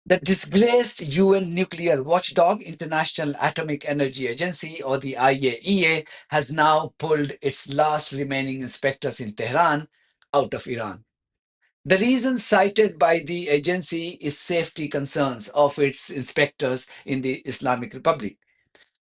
The disgraced UN nuclear watchdog, International Atomic Energy Agency, or the IAEA, has now pulled its last remaining inspectors in Tehran out of Iran. The reason cited by the agency is safety concerns of its inspectors in the Islamic Republic.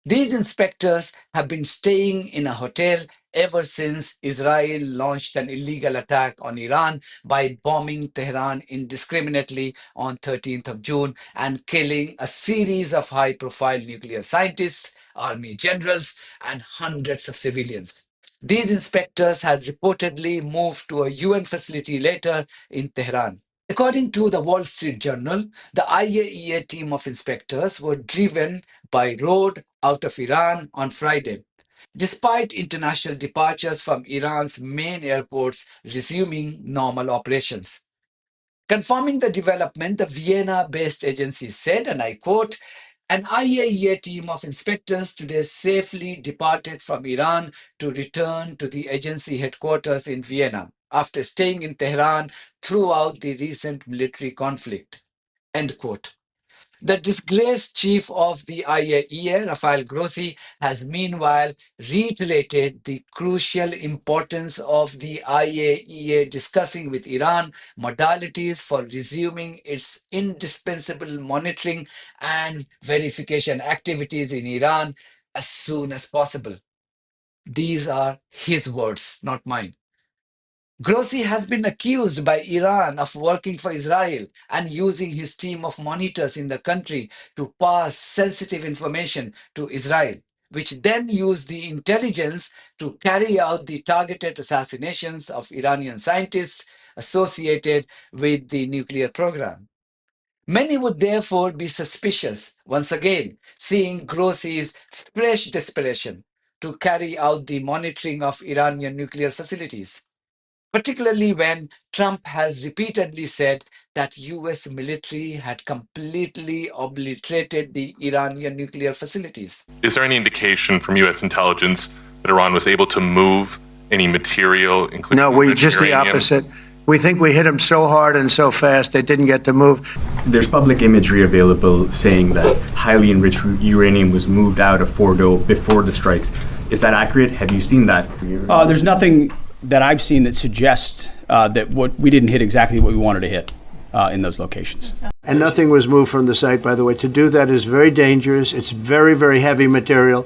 These inspectors have been staying in a hotel ever since Israel launched an illegal attack on Iran by bombing Tehran indiscriminately on 13th of June and killing a series of high-profile nuclear scientists, army generals, and hundreds of civilians. These inspectors had reportedly moved to a UN facility later in Tehran. According to the Wall Street Journal, the IAEA team of inspectors were driven by road out of Iran on Friday, despite international departures from Iran's main airports resuming normal operations. Confirming the development, the Vienna based agency said, and I quote, an IAEA team of inspectors today safely departed from Iran to return to the agency headquarters in Vienna after staying in Tehran throughout the recent military conflict. End quote. The disgraced chief of the IAEA, Rafael Grossi, has meanwhile reiterated the crucial importance of the IAEA discussing with Iran modalities for resuming its indispensable monitoring and verification activities in Iran as soon as possible. These are his words, not mine. Grossi has been accused by Iran of working for Israel and using his team of monitors in the country to pass sensitive information to Israel, which then used the intelligence to carry out the targeted assassinations of Iranian scientists associated with the nuclear program. Many would therefore be suspicious, once again, seeing Grossi's fresh desperation to carry out the monitoring of Iranian nuclear facilities, particularly when Trump has repeatedly said that US military had completely obliterated the Iranian nuclear facilities. Is there any indication from US intelligence that Iran was able to move any material, including No, just the opposite. We think we hit them so hard and so fast they didn't get to move. There's public imagery available saying that highly enriched uranium was moved out of Fordo before the strikes. Is that accurate? Have you seen that? There's nothing that I've seen that suggests that we didn't hit exactly what we wanted to hit in those locations. And nothing was moved from the site, by the way. To do that is very dangerous. It's very, very heavy material.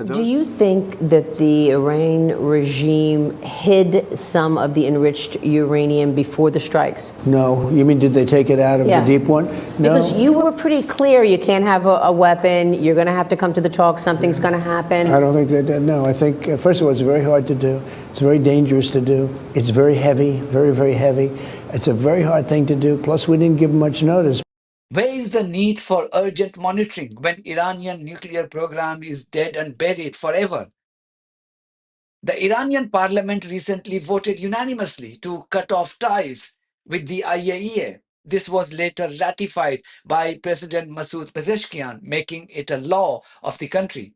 Do you think that the Iran regime hid some of the enriched uranium before the strikes? No. You mean, did they take it out of the deep one? No. Because you were pretty clear you can't have a weapon, you're going to have to come to the talk, something's going to happen. I don't think they did. No, I think, first of all, it's very hard to do. It's very dangerous to do. It's very heavy, very, very heavy. It's a very hard thing to do. Plus, we didn't give them much notice. Where is the need for urgent monitoring when Iranian nuclear program is dead and buried forever? The Iranian parliament recently voted unanimously to cut off ties with the IAEA. This was later ratified by President Masoud Pezeshkian, making it a law of the country.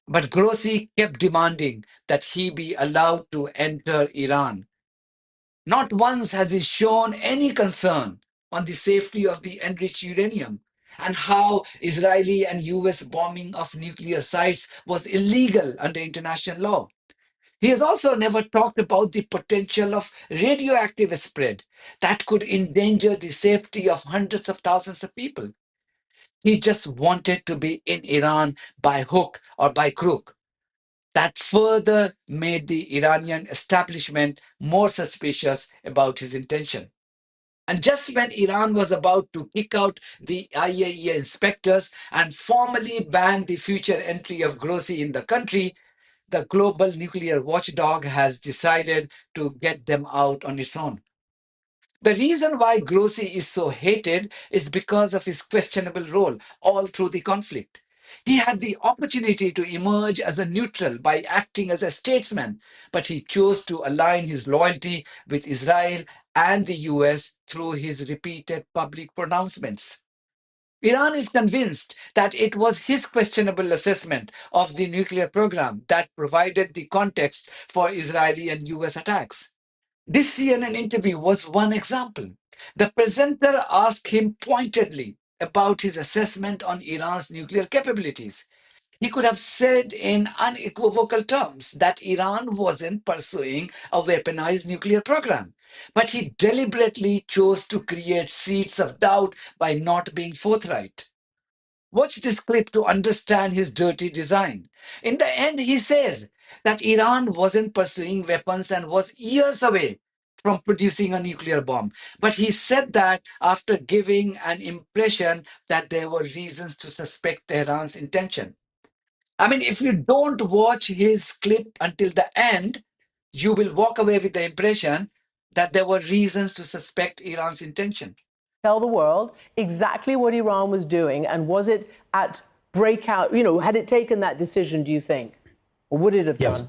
But Grossi kept demanding that he be allowed to enter Iran. Not once has he shown any concern on the safety of the enriched uranium and how Israeli and US bombing of nuclear sites was illegal under international law. He has also never talked about the potential of radioactive spread that could endanger the safety of hundreds of thousands of people. He just wanted to be in Iran by hook or by crook. That further made the Iranian establishment more suspicious about his intention. And just when Iran was about to kick out the IAEA inspectors and formally ban the future entry of Grossi in the country, the global nuclear watchdog has decided to get them out on its own. The reason why Grossi is so hated is because of his questionable role all through the conflict. He had the opportunity to emerge as a neutral by acting as a statesman, but he chose to align his loyalty with Israel and the US through his repeated public pronouncements. Iran is convinced that it was his questionable assessment of the nuclear program that provided the context for Israeli and US attacks. This CNN interview was one example. The presenter asked him pointedly about his assessment on Iran's nuclear capabilities. He could have said in unequivocal terms that Iran wasn't pursuing a weaponized nuclear program. But he deliberately chose to create seeds of doubt by not being forthright. Watch this clip to understand his dirty design. In the end, he says that Iran wasn't pursuing weapons and was years away from producing a nuclear bomb. But he said that after giving an impression that there were reasons to suspect Tehran's intention. I mean, if you don't watch his clip until the end, you will walk away with the impression that there were reasons to suspect Iran's intention. Tell the world exactly what Iran was doing, and was it at breakout, had it taken that decision, do you think? Or would it have done?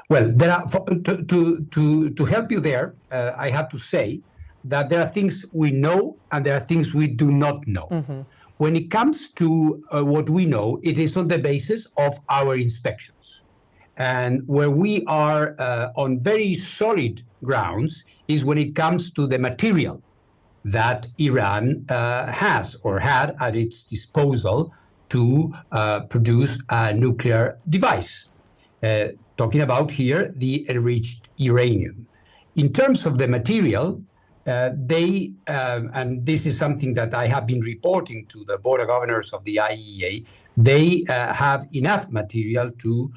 Well, there are, to help you there, I have to say that there are things we know and there are things we do not know. When it comes to what we know, it is on the basis of our inspections. And where we are on very solid grounds is when it comes to the material that Iran has or had at its disposal to produce a nuclear device. Talking about here the enriched uranium. In terms of the material, they, and this is something that I have been reporting to the Board of Governors of the IAEA, they have enough material to,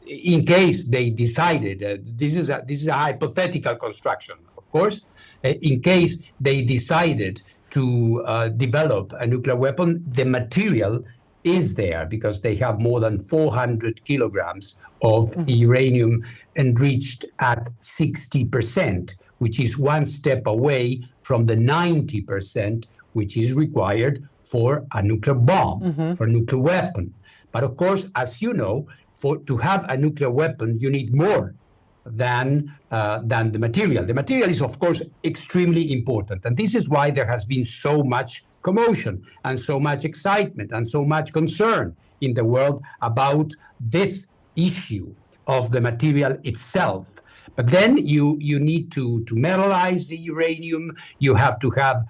in case they decided, this is a hypothetical construction, of course, in case they decided to develop a nuclear weapon, the material is there because they have more than 400 kilograms of uranium enriched at 60%, which is one step away from the 90% which is required for a nuclear bomb, for a nuclear weapon. But of course, as you know, to have a nuclear weapon, you need more than the material. The material is, of course, extremely important. And this is why there has been so much commotion and so much excitement and so much concern in the world about this issue of the material itself. But then you need to metallize the uranium. You have to have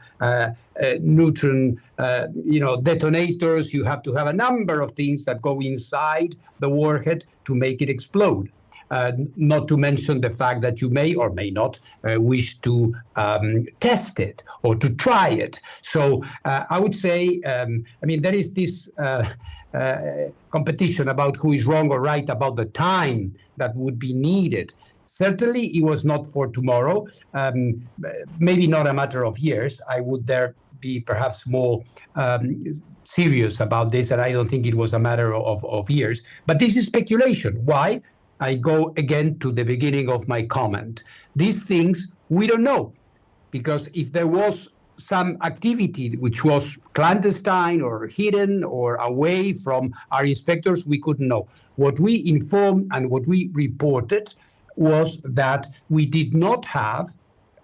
neutron detonators. You have to have a number of things that go inside the warhead to make it explode. Not to mention the fact that you may or may not wish to test it or to try it. So I would say, there is this competition about who is wrong or right about the time that would be needed. Certainly, it was not for tomorrow, maybe not a matter of years. I would there be perhaps more serious about this, and I don't think it was a matter of years. But this is speculation. Why? I go again to the beginning of my comment. These things we don't know, because if there was some activity which was clandestine or hidden or away from our inspectors, we couldn't know. What we informed and what we reported was that we did not have,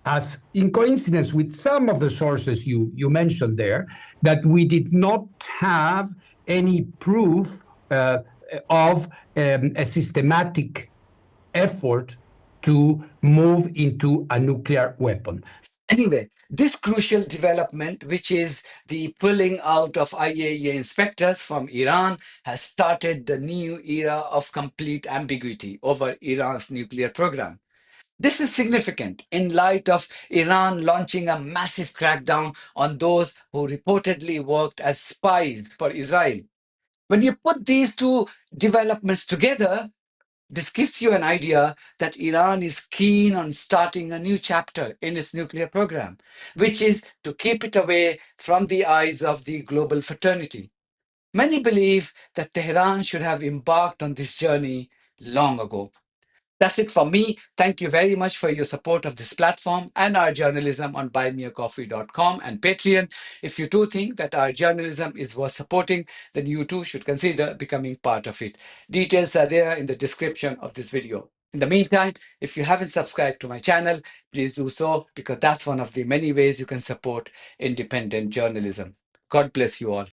as in coincidence with some of the sources you mentioned there, that we did not have any proof of a systematic effort to move into a nuclear weapon. Anyway, this crucial development, which is the pulling out of IAEA inspectors from Iran, has started the new era of complete ambiguity over Iran's nuclear program. This is significant in light of Iran launching a massive crackdown on those who reportedly worked as spies for Israel. When you put these two developments together, this gives you an idea that Iran is keen on starting a new chapter in its nuclear program, which is to keep it away from the eyes of the global fraternity. Many believe that Tehran should have embarked on this journey long ago. That's it from me. Thank you very much for your support of this platform and our journalism on buymeacoffee.com and Patreon. If you do think that our journalism is worth supporting, then you too should consider becoming part of it. Details are there in the description of this video. In the meantime, if you haven't subscribed to my channel, please do so, because that's one of the many ways you can support independent journalism. God bless you all.